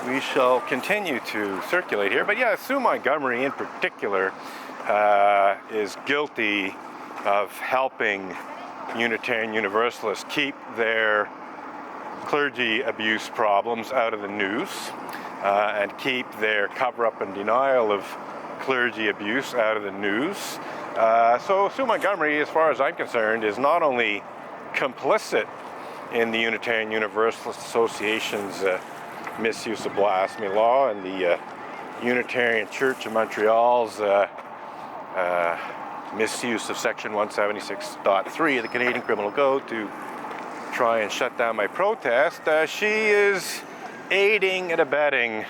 we shall continue to circulate here. But yeah, Sue Montgomery in particular is guilty of helping Unitarian Universalists keep their clergy abuse problems out of the news and keep their cover-up and denial of clergy abuse out of the news. So Sue Montgomery, as far as I'm concerned, is not only complicit in the Unitarian Universalist Association's misuse of blasphemy law and the Unitarian Church of Montreal's misuse of Section 176.3 of the Canadian Criminal Code to try and shut down my protest. She is aiding and abetting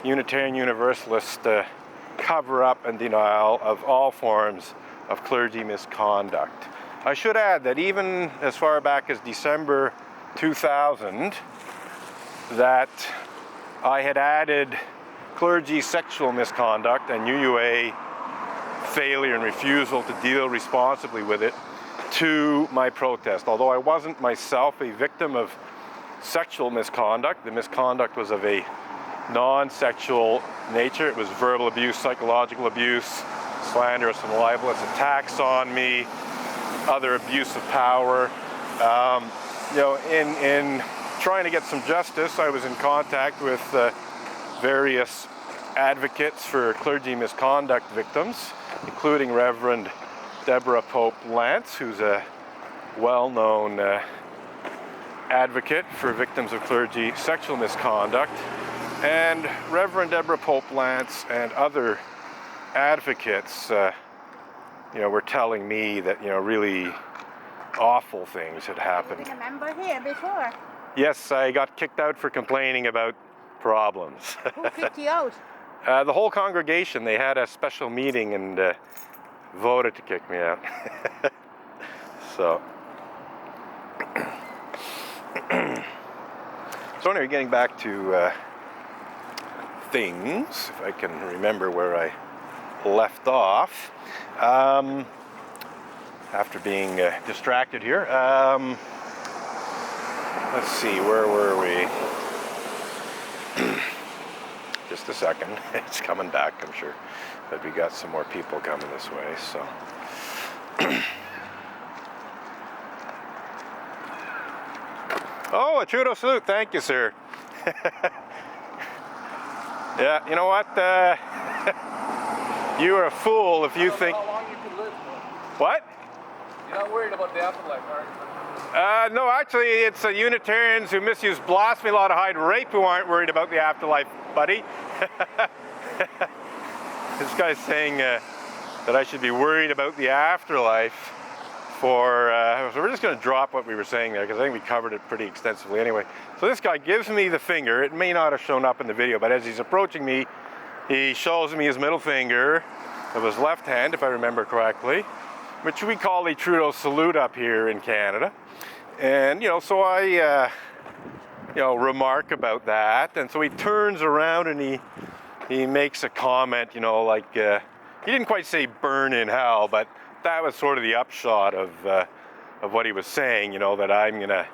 Unitarian Universalist cover-up and denial of all forms of clergy misconduct. I should add that even as far back as December 2000, that I had added clergy sexual misconduct and UUA failure and refusal to deal responsibly with it to my protest. Although I wasn't myself a victim of sexual misconduct, the misconduct was of a non-sexual nature. It was verbal abuse, psychological abuse, slanderous and libelous attacks on me, other abuse of power. In trying to get some justice, I was in contact with various advocates for clergy misconduct victims, including Reverend Deborah Pope Lance, who's a well-known advocate for victims of clergy sexual misconduct, and Reverend Deborah Pope Lance and other advocates, were telling me that, really awful things had happened. You were a member here before? Yes, I got kicked out for complaining about problems. Who kicked you out? The whole congregation. They had a special meeting and voted to kick me out. So anyway, getting back to things, if I can remember where I left off, after being distracted here. Let's see, where were we? Just a second, it's coming back, I'm sure. But we got some more people coming this way, so. Oh, a Trudeau salute, thank you, sir. Yeah, you know what? You are a fool if you think... How long you can live? What? You're not worried about the afterlife, are you? No, actually, it's Unitarians who misuse blasphemy law to hide rape who aren't worried about the afterlife, buddy. This guy's saying that I should be worried about the afterlife for... so we're just going to drop what we were saying there, because I think we covered it pretty extensively anyway. So this guy gives me the finger. It may not have shown up in the video, but as he's approaching me, he shows me his middle finger of his left hand, if I remember correctly, which we call a Trudeau salute up here in Canada. And, so I, remark about that. And so he turns around and he makes a comment, he didn't quite say burn in hell, but that was sort of the upshot of what he was saying, that I'm going to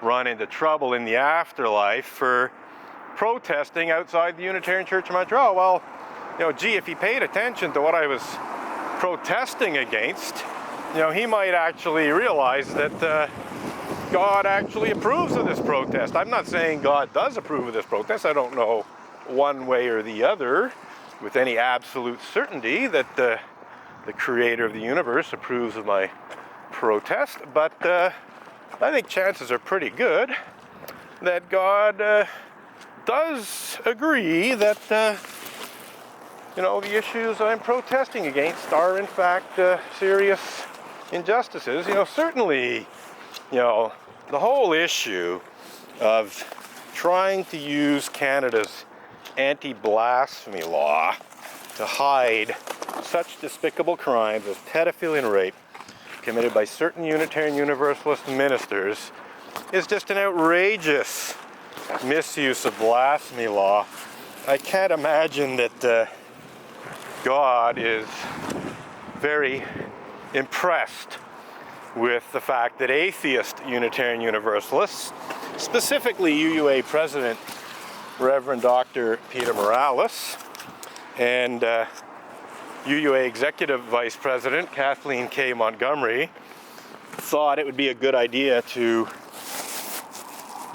run into trouble in the afterlife for protesting outside the Unitarian Church of Montreal. Well, gee, if he paid attention to what I was protesting against, he might actually realize that God actually approves of this protest. I'm not saying God does approve of this protest. I don't know one way or the other with any absolute certainty that the creator of the universe approves of my protest, but I think chances are pretty good that God does agree that the issues I'm protesting against are in fact serious injustices. Certainly, the whole issue of trying to use Canada's anti-blasphemy law to hide such despicable crimes as pedophilia and rape committed by certain Unitarian Universalist ministers is just an outrageous misuse of blasphemy law. I can't imagine that God is very impressed with the fact that atheist Unitarian Universalists, specifically UUA President Reverend Dr. Peter Morales and UUA Executive Vice President Kathleen K. Montgomery thought it would be a good idea to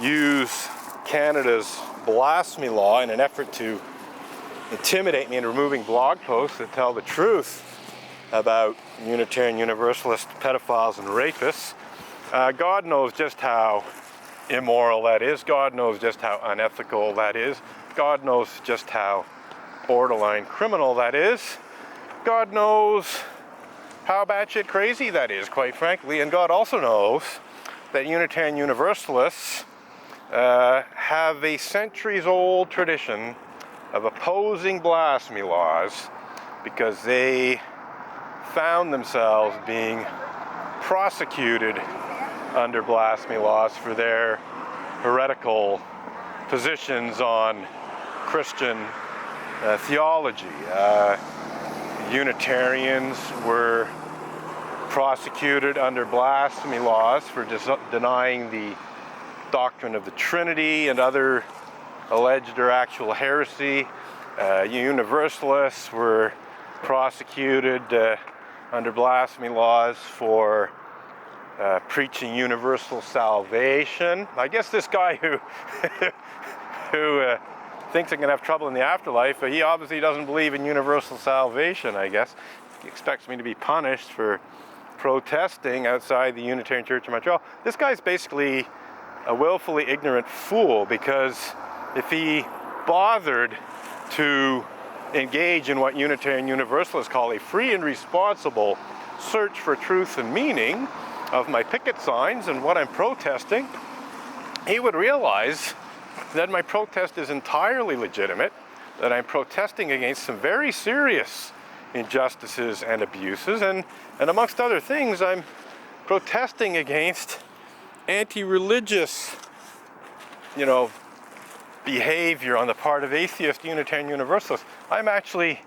use Canada's blasphemy law in an effort to intimidate me into removing blog posts that tell the truth about Unitarian Universalist pedophiles and rapists. God knows just how immoral that is. God knows just how unethical that is. God knows just how borderline criminal that is. God knows how batshit crazy that is, quite frankly. And God also knows that Unitarian Universalists have a centuries-old tradition of opposing blasphemy laws because they found themselves being prosecuted under blasphemy laws for their heretical positions on Christian theology. Unitarians were prosecuted under blasphemy laws for denying the doctrine of the Trinity and other alleged or actual heresy. Universalists were prosecuted under blasphemy laws for preaching universal salvation. I guess this guy who thinks I'm going to have trouble in the afterlife, he obviously doesn't believe in universal salvation, I guess. He expects me to be punished for protesting outside the Unitarian Church of Montreal. This guy's basically a willfully ignorant fool, because if he bothered to engage in what Unitarian Universalists call a free and responsible search for truth and meaning of my picket signs and what I'm protesting, he would realize that my protest is entirely legitimate, that I'm protesting against some very serious injustices and abuses, and amongst other things, I'm protesting against anti-religious, behavior on the part of atheist Unitarian Universalists. I'm actually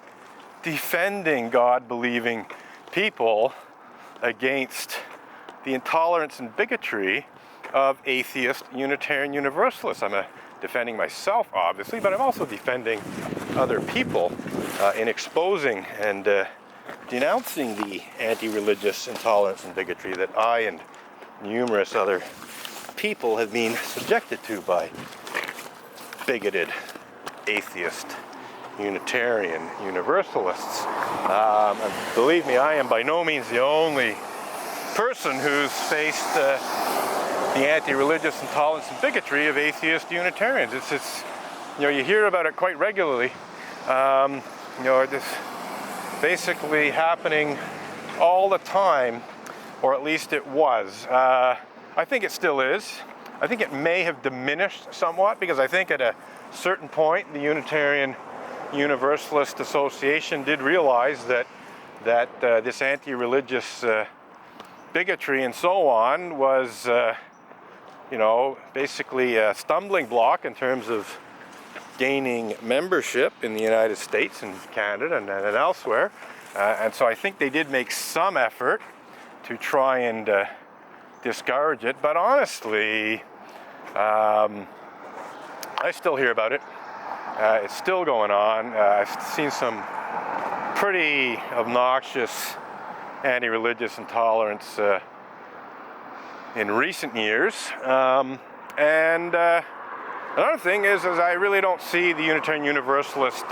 defending God-believing people against the intolerance and bigotry of atheist Unitarian Universalists. I'm defending myself, obviously, but I'm also defending other people in exposing and denouncing the anti-religious intolerance and bigotry that I and numerous other people have been subjected to by bigoted atheist Unitarian Universalists. And believe me, I am by no means the only person who's faced the anti-religious intolerance and bigotry of atheist Unitarians. It's you hear about it quite regularly. This basically happening all the time, or at least it was. I think it still is. I think it may have diminished somewhat, because I think at a certain point the Unitarian Universalist Association did realize that this anti-religious bigotry and so on was basically a stumbling block in terms of gaining membership in the United States and Canada and elsewhere. And so I think they did make some effort to try and discourage it. But honestly, I still hear about it. It's still going on. I've seen some pretty obnoxious anti-religious intolerance in recent years. And another thing is I really don't see the Unitarian Universalist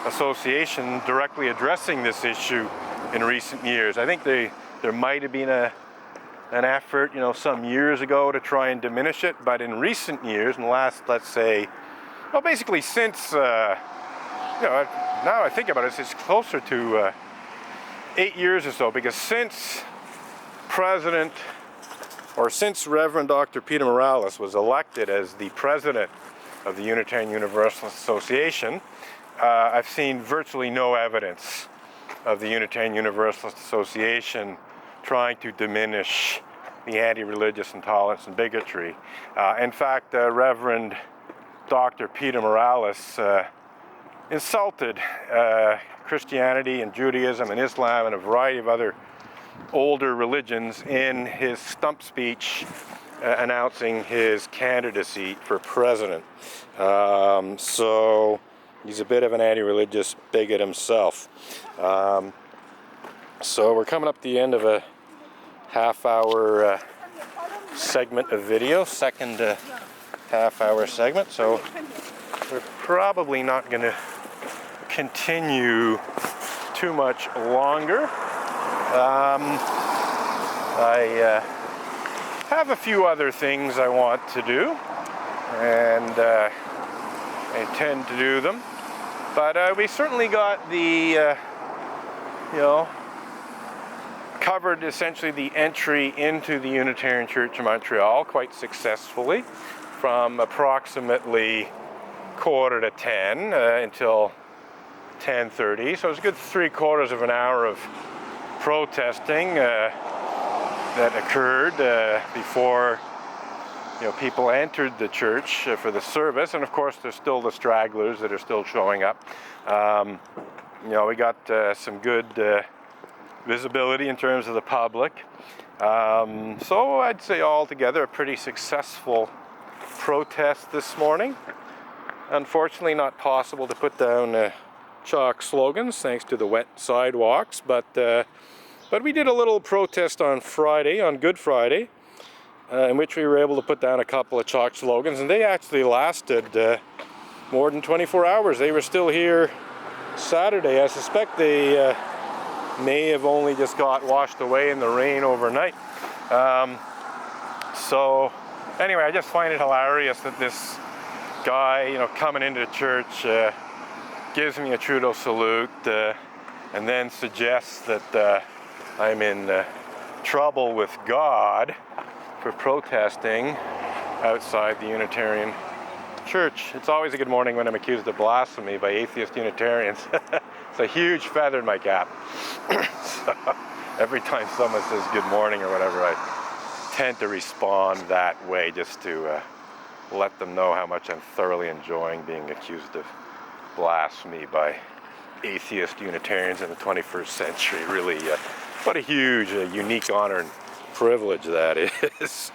Association directly addressing this issue in recent years. I think there might have been an effort, some years ago to try and diminish it, but in recent years, in the last, let's say, basically since, now I think about it, it's closer to 8 years or so, because since Reverend Dr. Peter Morales was elected as the president of the Unitarian Universalist Association, I've seen virtually no evidence of the Unitarian Universalist Association trying to diminish the anti-religious intolerance and bigotry. In fact, Reverend Dr. Peter Morales insulted Christianity and Judaism and Islam and a variety of other older religions in his stump speech announcing his candidacy for president. So he's a bit of an anti-religious bigot himself. So we're coming up to the end of a half-hour segment of video, second half-hour segment. So we're probably not going to continue too much longer. I have a few other things I want to do, and I intend to do them. But we certainly got the, covered essentially the entry into the Unitarian Church of Montreal quite successfully from approximately 9:45 until 10:30. So it was a good 3/4 of an hour of protesting that occurred before people entered the church for the service, and of course there's still the stragglers that are still showing up. We got some good visibility in terms of the public. So I'd say altogether a pretty successful protest this morning. Unfortunately not possible to put down chalk slogans thanks to the wet sidewalks, but we did a little protest on Friday, on Good Friday, in which we were able to put down a couple of chalk slogans, and they actually lasted more than 24 hours. They were still here Saturday. I suspect they may have only just got washed away in the rain overnight. So anyway, I just find it hilarious that this guy, coming into the church, gives me a Trudeau salute, and then suggests that I'm in trouble with God for protesting outside the Unitarian Church. It's always a good morning when I'm accused of blasphemy by atheist Unitarians. It's a huge feather in my cap. So every time someone says good morning or whatever, I tend to respond that way just to let them know how much I'm thoroughly enjoying being accused of blasphemy by atheist Unitarians in the 21st century. Really, what a huge, unique honor and privilege that is.